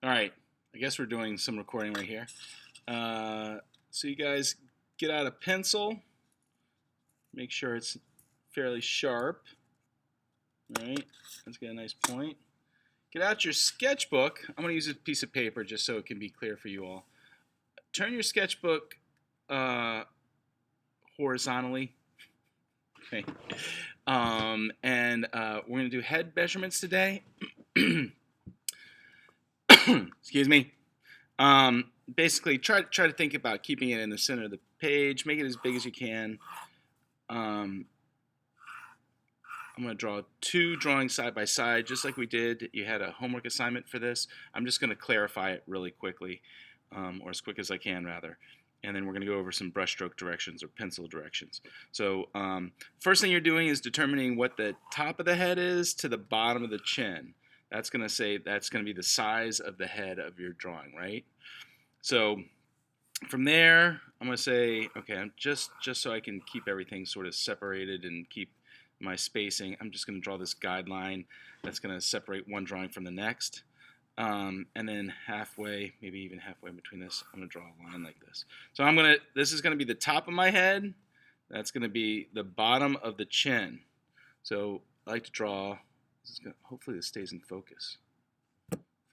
All right, I guess we're doing some recording right here. So you guys get out a pencil, make sure it's fairly sharp. All right, let's get a nice point. Get out your sketchbook. I'm going to use a piece of paper just so it can be clear for you all. Turn your sketchbook uh, horizontally. Okay. We're going to do head measurements today. Excuse me. Basically, try to think about keeping it in the center of the page. Make it as big as you can. I'm going to draw two drawings side by side, just like we did. You had a homework assignment for this. I'm just going to clarify it really quickly, or as quick as I can, rather. And then we're going to go over some brushstroke directions or pencil directions. So first thing you're doing is determining what the top of the head is to the bottom of the chin. That's going to be the size of the head of your drawing, right? So from there, I'm going to say, okay, I'm just so I can keep everything sort of separated and keep my spacing, I'm just going to draw this guideline that's going to separate one drawing from the next. And then halfway, maybe even halfway between this, I'm going to draw a line like this. So this is going to be the top of my head. That's going to be the bottom of the chin. So I like to draw, hopefully this stays in focus.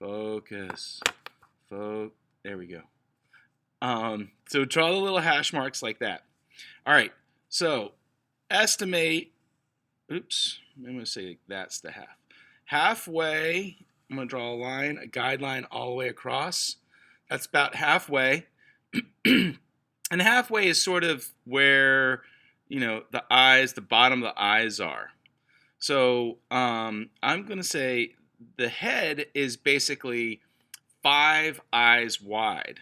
Focus. There we go. So draw the little hash marks like that. All right, so estimate, oops, I'm going to say that's the half. Halfway, I'm going to draw a line, a guideline all the way across. That's about halfway. And halfway is sort of where, the bottom of the eyes are. So I'm going to say the head is basically 5 eyes wide.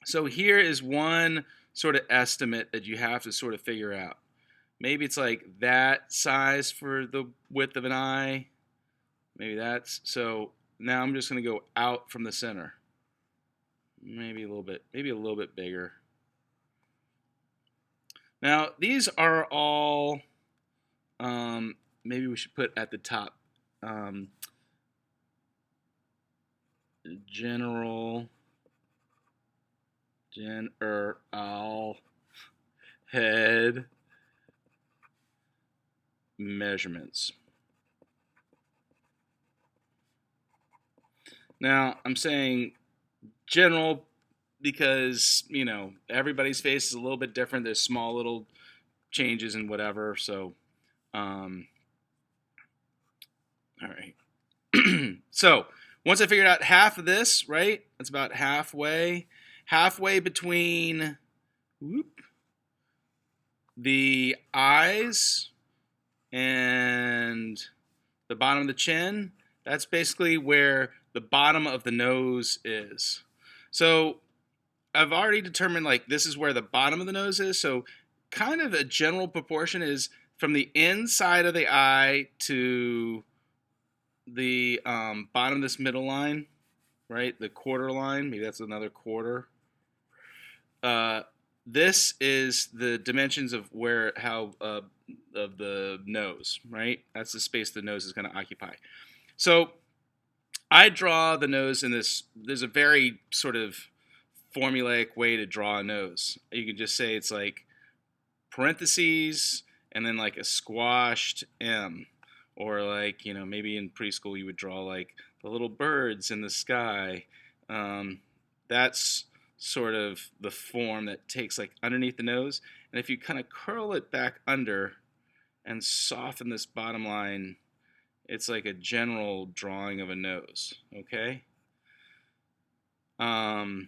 So here is one sort of estimate that you have to sort of figure out. Maybe it's like that size for the width of an eye. Maybe that's, so now I'm just going to go out from the center. Maybe a little bit bigger. Now these are all, maybe we should put at the top, general head measurements. Now I'm saying general because everybody's face is a little bit different. There's small little changes and whatever. So, all right. So once I figured out half of this, right? That's about halfway between the eyes and the bottom of the chin. That's basically where the bottom of the nose is. So I've already determined like this is where the bottom of the nose is. So kind of a general proportion is from the inside of the eye to the bottom of this middle line, right? The quarter line, maybe that's another quarter. This is the dimensions of of the nose, right? That's the space the nose is going to occupy. So I draw the nose in this. There's a very sort of formulaic way to draw a nose. You can just say it's like parentheses and then like a squashed M. Or like, maybe in preschool you would draw like the little birds in the sky. That's sort of the form that takes like underneath the nose. And if you kind of curl it back under and soften this bottom line, it's like a general drawing of a nose, okay? So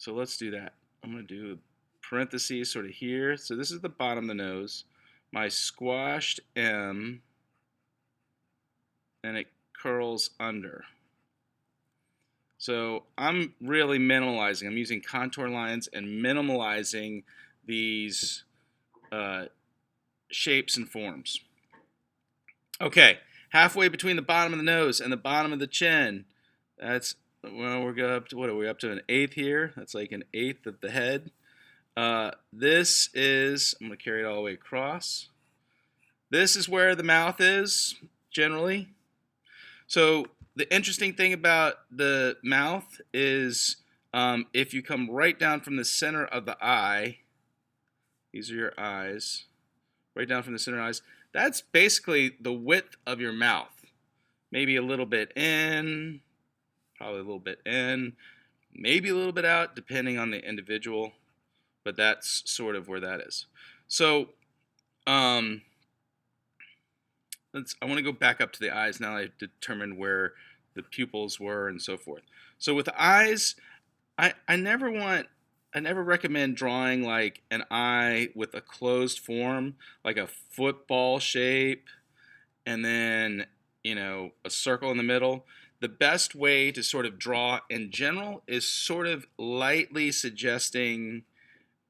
let's do that. I'm going to do parentheses sort of here. So this is the bottom of the nose. My squashed M, and it curls under. So I'm really minimalizing. I'm using contour lines and minimalizing these shapes and forms. Okay, halfway between the bottom of the nose and the bottom of the chin. That's, well, we're going up to, what are we up to, an eighth here? That's like an eighth of the head. This is, I'm going to carry it all the way across. This is where the mouth is, generally. So the interesting thing about the mouth is if you come right down from the center of the eye, these are your eyes, right down from the center of the eyes, that's basically the width of your mouth. Maybe a little bit in, probably a little bit in, maybe a little bit out, depending on the individual, but that's sort of where that is. So um, I want to go back up to the eyes now. I've determined where the pupils were and so forth. So with the eyes, I never recommend drawing like an eye with a closed form, like a football shape, and then a circle in the middle. The best way to sort of draw in general is sort of lightly suggesting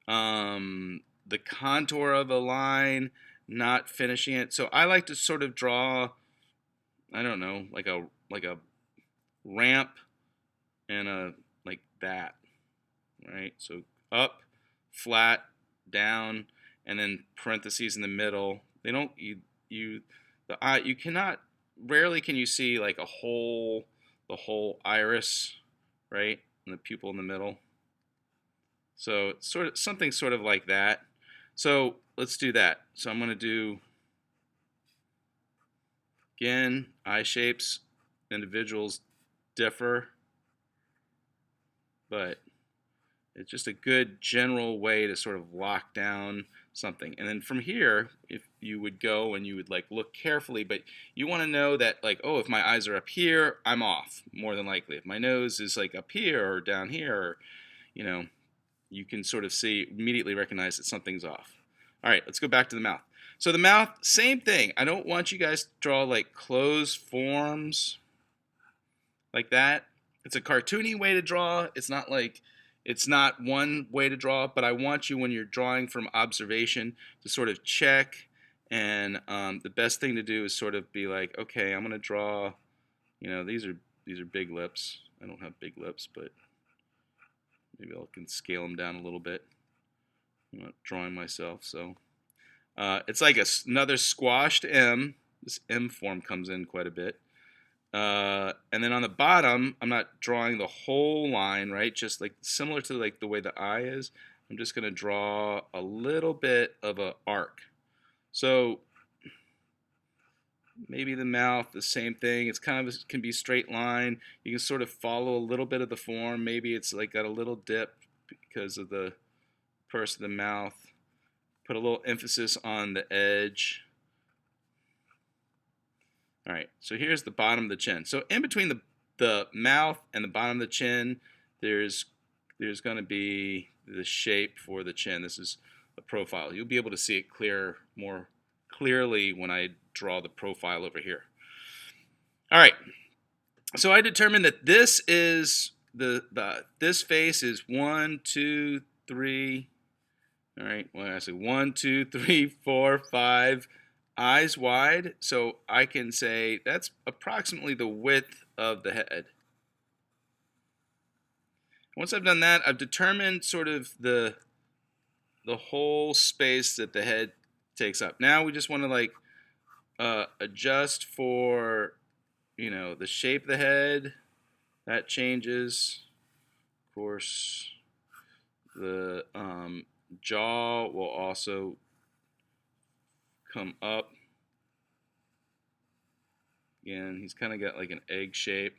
the contour of a line, not finishing it. So I like to sort of draw, I don't know, like a ramp and a like that, right? So up, flat, down, and then parentheses in the middle. They don't the eye, you cannot, rarely can you see like the whole iris, right, and the pupil in the middle. So it's sort of something sort of like that. So let's do that. So I'm going to do, again, eye shapes, individuals differ, but it's just a good general way to sort of lock down something. And then from here, if you would go and you would like look carefully, but you want to know that like, oh, if my eyes are up here, I'm off, more than likely. If my nose is like up here or down here, or, you can sort of see, immediately recognize that something's off. All right, let's go back to the mouth. So the mouth, same thing. I don't want you guys to draw like closed forms like that. It's a cartoony way to draw. It's not one way to draw, but I want you, when you're drawing from observation, to sort of check. And the best thing to do is sort of be like, okay, I'm going to draw, these are big lips. I don't have big lips, but maybe I can scale them down a little bit. I'm not drawing myself, so it's like another squashed M. This M form comes in quite a bit. And then on the bottom, I'm not drawing the whole line, right? Just like similar to like the way the eye is. I'm just going to draw a little bit of an arc. So maybe the mouth, the same thing. It's kind of can be straight line. You can sort of follow a little bit of the form. Maybe it's like got a little dip because of the purse of the mouth. Put a little emphasis on the edge. All right, so here's the bottom of the chin. So in between the mouth and the bottom of the chin, there's going to be the shape for the chin. This is a profile. You'll be able to see it more clearly when I draw the profile over here. All right, so I determined that this is this face is 1, 2, 3. All right, well, I say 1, 2, 3, 4, 5 eyes wide. So I can say that's approximately the width of the head. Once I've done that, I've determined sort of the whole space that the head takes up. Now we just want to like adjust for the shape of the head. That changes. Of course, the jaw will also come up. Again, he's kind of got like an egg shape.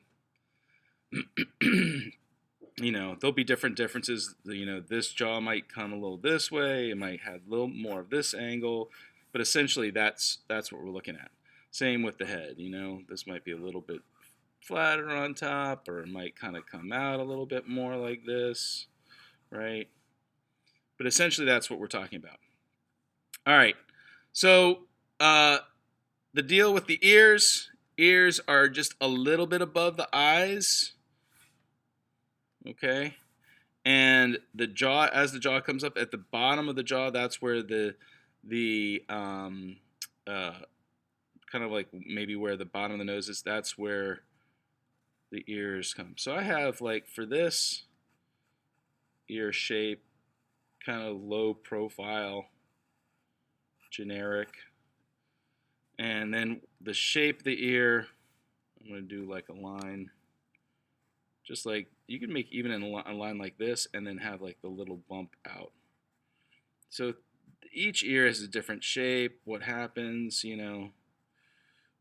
There'll be differences. This jaw might come a little this way. It might have a little more of this angle. But essentially, that's what we're looking at. Same with the head. This might be a little bit flatter on top, or it might kind of come out a little bit more like this, right? But essentially, that's what we're talking about. All right. So the deal with the ears are just a little bit above the eyes. Okay. And the jaw, as the jaw comes up at the bottom of the jaw, that's where the kind of like maybe where the bottom of the nose is, that's where the ears come. So I have like for this ear shape, kind of low profile, generic. And then the shape of the ear, I'm going to do like a line, just like you can make even in a line like this and then have like the little bump out. So each ear has a different shape, what happens, you know,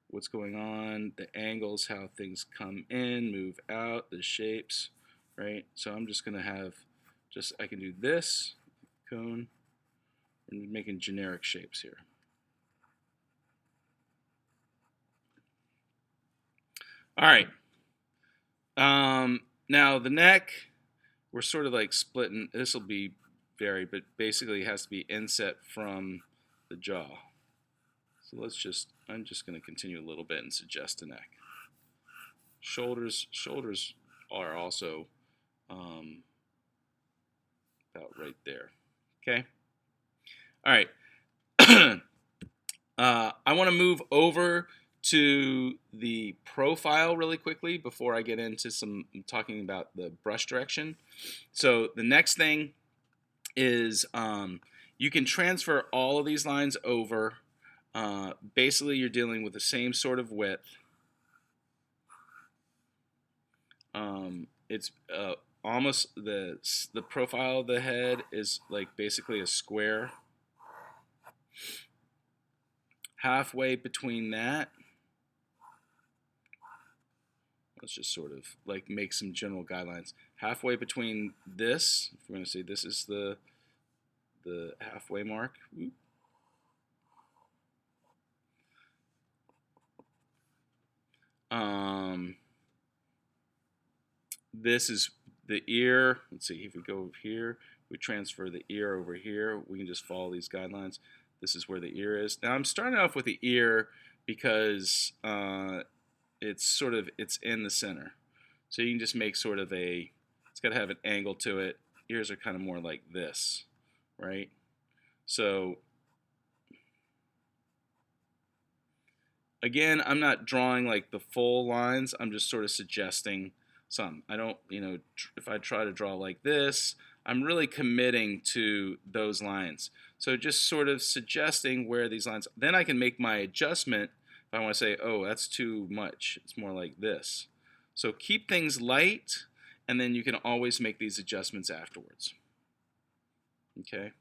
what's going on, the angles, how things come in, move out, the shapes, right? So I'm just going to have, I can do this, cone, and making generic shapes here. All right. Now the neck, we're sort of like splitting. This will be varied, but basically it has to be inset from the jaw. So I'm just going to continue a little bit and suggest a neck. Shoulders are also about right there. Okay. All right. I want to move over to the profile really quickly before I get into talking about the brush direction. So the next thing is you can transfer all of these lines over. Basically, you're dealing with the same sort of width. It's almost the profile of the head is like basically a square. Halfway between that, let's just sort of like make some general guidelines. Halfway between this, if we're going to say this is the halfway mark. This is the ear. Let's see, if we go over here, we transfer the ear over here. We can just follow these guidelines. This is where the ear is. Now I'm starting off with the ear because it's in the center. So you can just make sort of it's got to have an angle to it. Ears are kind of more like this, right? So again, I'm not drawing like the full lines. I'm just sort of suggesting some. I don't, if I try to draw like this, I'm really committing to those lines. So just sort of suggesting where these lines, then I can make my adjustment if I want to say, oh, that's too much. It's more like this. So keep things light, and then you can always make these adjustments afterwards. Okay?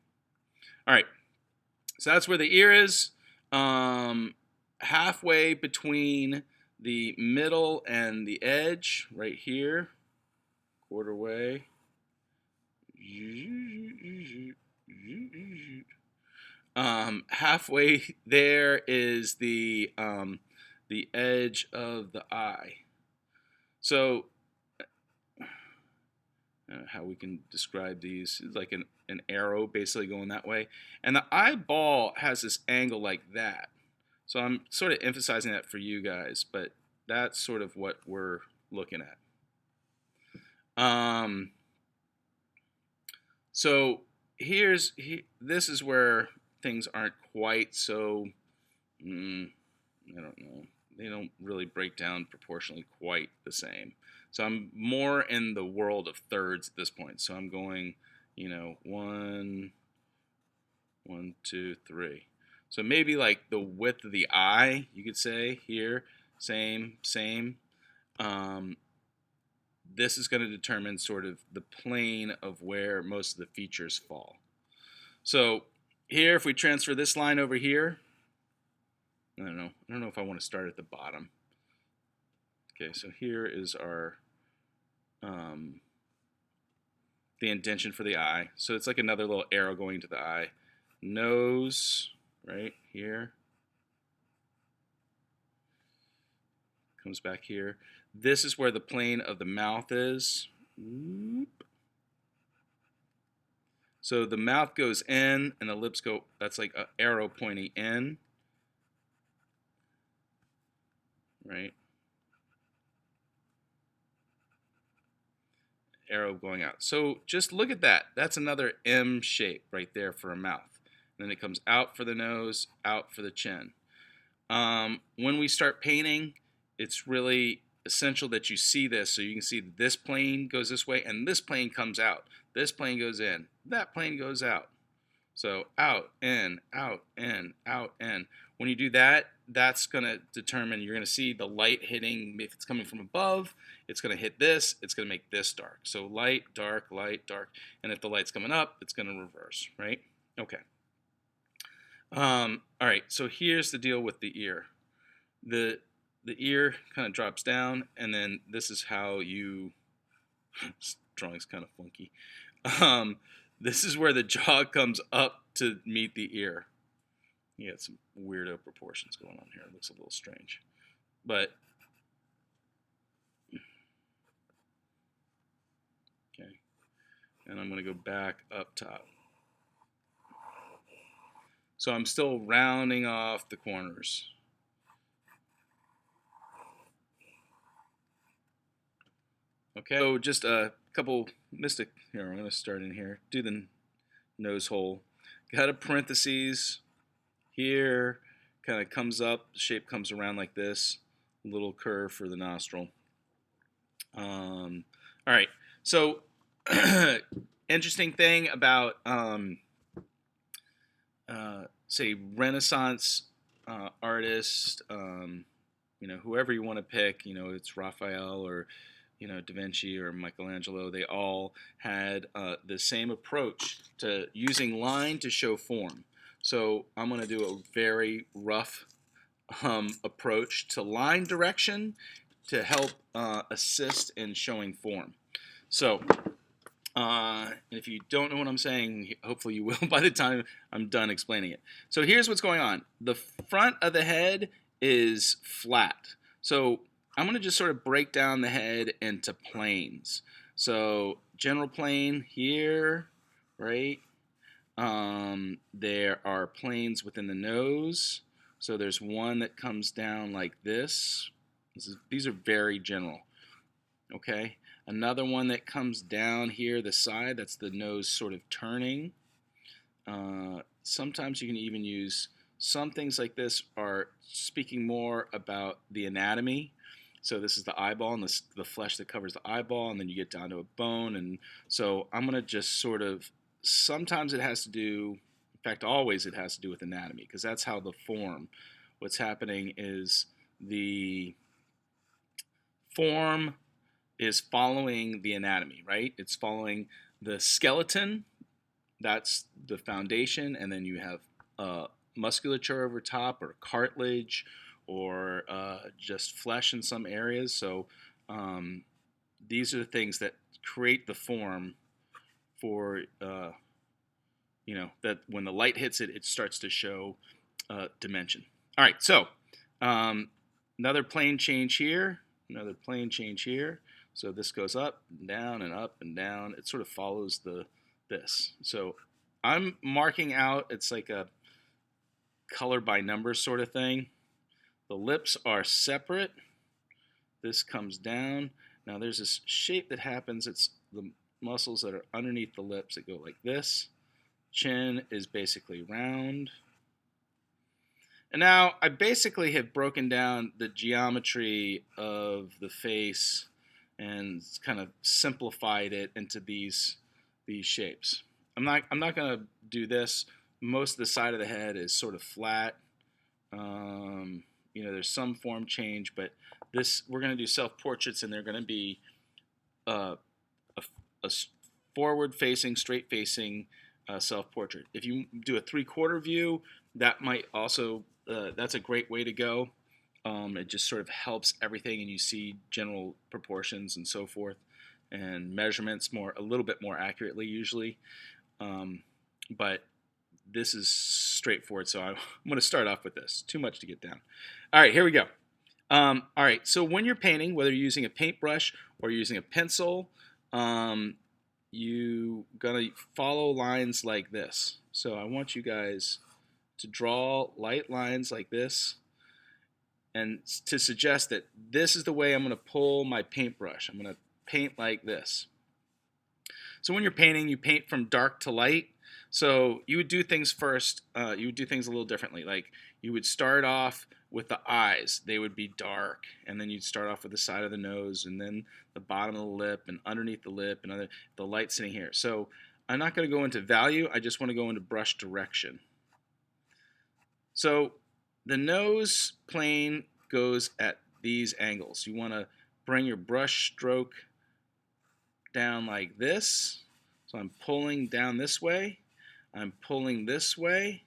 All right. So that's where the ear is. Halfway between the middle and the edge, right here, quarter way. Halfway there is the edge of the eye. So how we can describe these is like an arrow basically going that way, and the eyeball has this angle like that. So I'm sort of emphasizing that for you guys, but that's sort of what we're looking at. So this is where things aren't quite so, I don't know, they don't really break down proportionally quite the same. So I'm more in the world of thirds at this point. So I'm going, 1, 2, 3. So maybe like the width of the eye, you could say here, same. This is going to determine sort of the plane of where most of the features fall. So here, if we transfer this line over here, I don't know if I want to start at the bottom. Okay, so here is our the indentation for the eye. So it's like another little arrow going to the eye. Nose, right here. Comes back here. This is where the plane of the mouth is. So the mouth goes in and the lips go, that's like an arrow pointing in. Right? Arrow going out. So just look at that. That's another M shape right there for a mouth. And then it comes out for the nose, out for the chin. When we start painting, it's really essential that you see this, so you can see this plane goes this way and this plane comes out. This plane goes in. That plane goes out. So out, in, out, in, out, in. When you do that, that's going to determine, you're going to see the light hitting. If it's coming from above, it's going to hit this, it's going to make this dark. So light, dark, and if the light's coming up, it's going to reverse, right? Okay. All right, so here's the deal with the ear. The ear kind of drops down, and then this is how you, this drawing's kind of funky. This is where the jaw comes up to meet the ear. You got some weirdo proportions going on here. It looks a little strange. But, okay. And I'm going to go back up top. So I'm still rounding off the corners. Okay, so just a couple mystic, here, I'm going to start in here. Do the nose hole. Got a parentheses here, kind of comes up, the shape comes around like this, little curve for the nostril. All right, so interesting thing about say Renaissance artist, you know, whoever you want to pick, you know, it's Raphael or, you know, Da Vinci or Michelangelo, they all had the same approach to using line to show form. So I'm going to do a very rough approach to line direction to help assist in showing form. So if you don't know what I'm saying, hopefully you will by the time I'm done explaining it. So here's what's going on. The front of the head is flat. So I'm going to just sort of break down the head into planes. So general plane here, right? There are planes within the nose. So there's one that comes down like this. These are very general. Okay. Another one that comes down here, the side, that's the nose sort of turning. Sometimes you can even use some things like this are speaking more about the anatomy. So this is the eyeball and the flesh that covers the eyeball, and then you get down to a bone. And so I'm going to just sort of, sometimes it has to do, in fact, always it has to do with anatomy, because that's how the form, what's happening is the form is following the anatomy, right? It's following the skeleton, that's the foundation, and then you have musculature over top, or cartilage, or just flesh in some areas. So these are the things that create the form for, you know, that when the light hits it, it starts to show dimension. All right, so another plane change here, another plane change here. So this goes up and down and up and down. It sort of follows this. So I'm marking out, it's like a color by number sort of thing. The lips are separate. This comes down. Now there's this shape that happens. It's the muscles that are underneath the lips that go like this. Chin is basically round. And now I basically have broken down the geometry of the face and kind of simplified it into these shapes. I'm not going to do this. Most of the side of the head is sort of flat. You know, there's some form change, but this, we're going to do self-portraits, and they're going to be a forward-facing, straight-facing self-portrait. If you do a three-quarter view, that might also, that's a great way to go. It just sort of helps everything, and you see general proportions and so forth, and measurements a little bit more accurately usually. But this is straightforward, so I'm going to start off with this. Too much to get down. All right, here we go. All right, so when you're painting, whether you're using a paintbrush or you're using a pencil, you're going to follow lines like this. So I want you guys to draw light lines like this, and to suggest that this is the way I'm going to pull my paintbrush. I'm going to paint like this. So when you're painting, you paint from dark to light. So you would do things first, you would do things a little differently. Like you would start off with the eyes. They would be dark. And then you'd start off with the side of the nose, and then the bottom of the lip, and underneath the lip, and the light sitting here. So I'm not going to go into value. I just want to go into brush direction. So the nose plane goes at these angles. You want to bring your brush stroke down like this. So I'm pulling down this way. I'm pulling this way,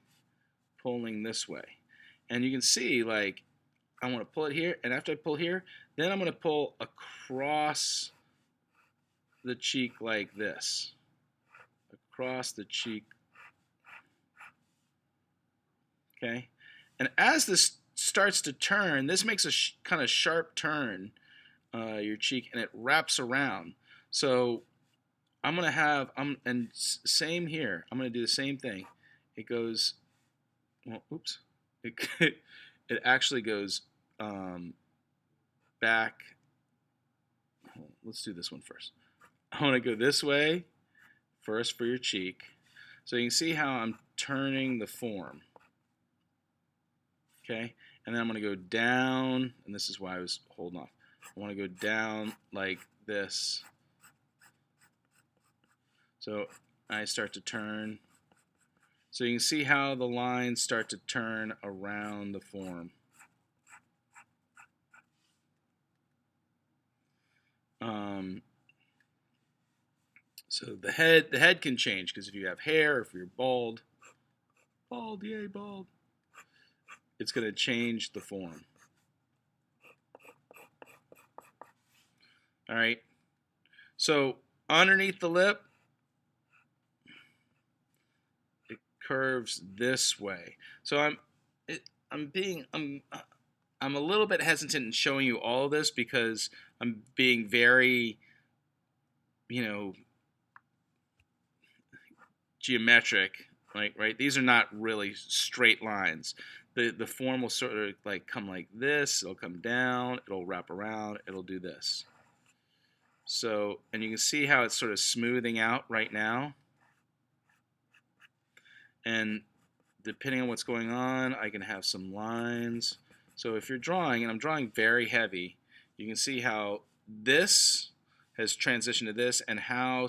pulling this way. And you can see, like, I want to pull it here, and after I pull here, then I'm going to pull across the cheek like this. Across the cheek. Okay? And as this starts to turn, this makes a kind of sharp turn, your cheek, and it wraps around. So I'm going to have, and same here, I'm going to do the same thing. It goes, well, oops. It actually goes back. Let's do this one first. I want to go this way first for your cheek. So you can see how I'm turning the form. Okay, and then I'm going to go down, and this is why I was holding off. I want to go down like this. So I start to turn. So you can see how the lines start to turn around the form. So the head can change, because if you have hair, or if you're bald, yay, bald, it's going to change the form. All right. So underneath the lip, it curves this way. So I'm a little bit hesitant in showing you all of this, because I'm being very, geometric, right? These are not really straight lines. The form will sort of like come like this. It'll come down. It'll wrap around. It'll do this. So, and you can see how it's sort of smoothing out right now. And depending on what's going on, I can have some lines. So if you're drawing, and I'm drawing very heavy, you can see how this has transitioned to this, and how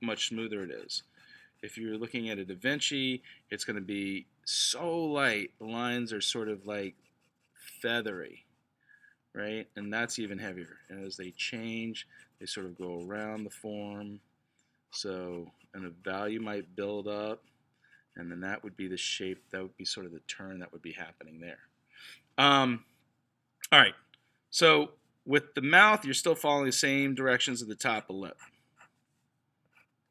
much smoother it is. If you're looking at a Da Vinci, it's going to be so light. The lines are sort of like feathery, right? And that's even heavier. And as they change, they sort of go around the form. So, and a value might build up, and then that would be the shape. That would be sort of the turn that would be happening there. All right. So with the mouth, you're still following the same directions at the top of the lip.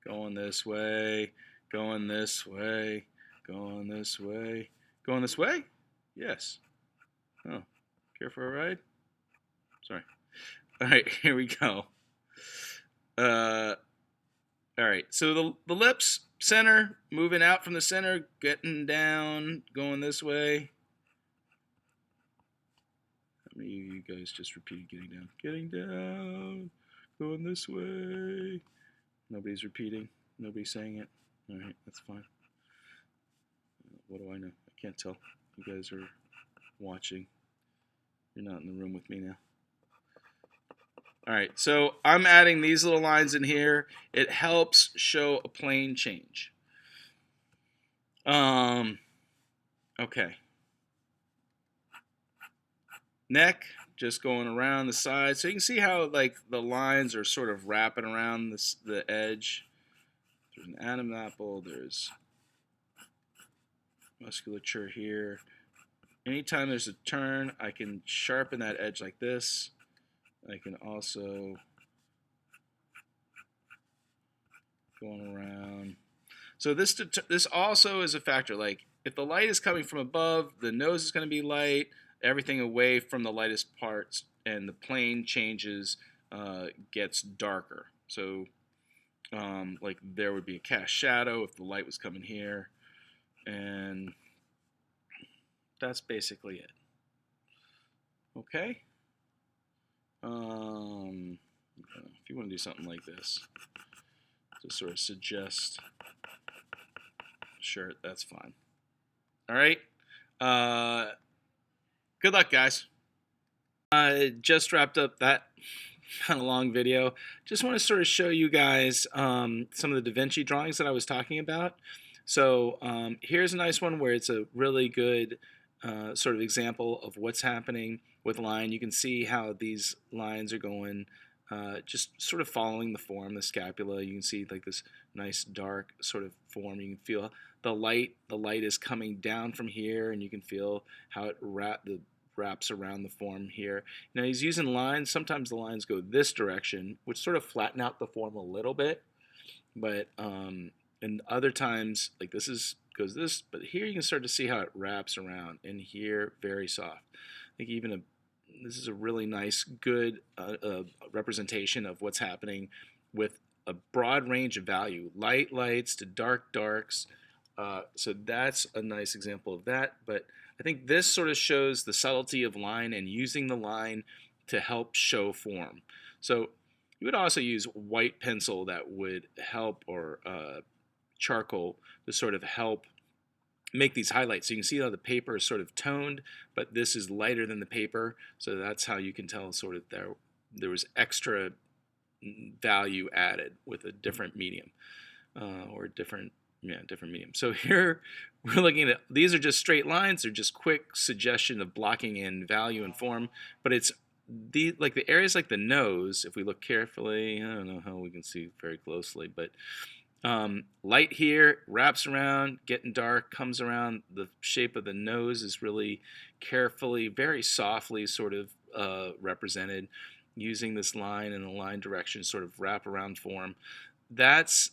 Going this way, going this way, going this way. Going this way? Yes. Oh, care for a ride? Sorry. All right, here we go. All right, so the lips, center, moving out from the center, getting down, going this way. How many of you guys just repeated getting down? Getting down, going this way. Nobody's repeating. Nobody's saying it. All right, that's fine. What do I know? I can't tell. You guys are watching. You're not in the room with me now. All right, so I'm adding these little lines in here. It helps show a plane change. Okay. Neck, just going around the side. So you can see how like the lines are sort of wrapping around the edge. There's an Adam apple. There's musculature here. Anytime there's a turn, I can sharpen that edge like this. I can also going around. So this also is a factor. Like if the light is coming from above, the nose is going to be light. Everything away from the lightest parts, and the plane changes, gets darker. So like there would be a cast shadow if the light was coming here, and that's basically it. Okay. If you want to do something like this, to sort of suggest a shirt, that's fine. All right. Good luck, guys. I just wrapped up that kind of long video. Just want to sort of show you guys some of the Da Vinci drawings that I was talking about. So here's a nice one where it's a really good sort of example of what's happening with line. You can see how these lines are going, just sort of following the form, the scapula. You can see like this nice dark sort of form. You can feel the light. The light is coming down from here, and you can feel how it wraps around the form here. Now he's using lines. Sometimes the lines go this direction, which sort of flatten out the form a little bit, but and other times, like goes this, but here you can start to see how it wraps around, and here very soft. I think even this is a really nice, good representation of what's happening with a broad range of value, light lights to dark darks. So that's a nice example of that. But I think this sort of shows the subtlety of line and using the line to help show form. So you would also use white pencil that would help, or charcoal to sort of help make these highlights. So you can see how the paper is sort of toned, but this is lighter than the paper. So that's how you can tell sort of there was extra value added with a different medium, or different medium. So here we're looking at, these are just straight lines. They're just quick suggestion of blocking in value and form, but it's like the areas like the nose, if we look carefully, I don't know how we can see very closely, but light here, wraps around, getting dark, comes around. The shape of the nose is really carefully, very softly sort of represented using this line and a line direction sort of wraparound form. That's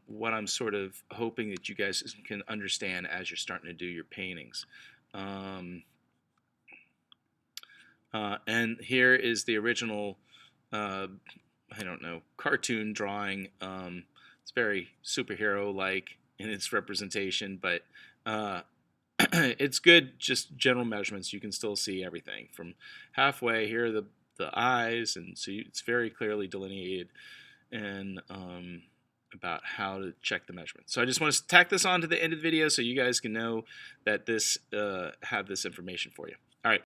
what I'm sort of hoping that you guys can understand as you're starting to do your paintings. And here is the original, I don't know, cartoon drawing. It's very superhero-like in its representation, but it's good, just general measurements. You can still see everything from halfway. Here are the eyes, and so it's very clearly delineated, and about how to check the measurements. So I just want to tack this on to the end of the video so you guys can know that this have this information for you.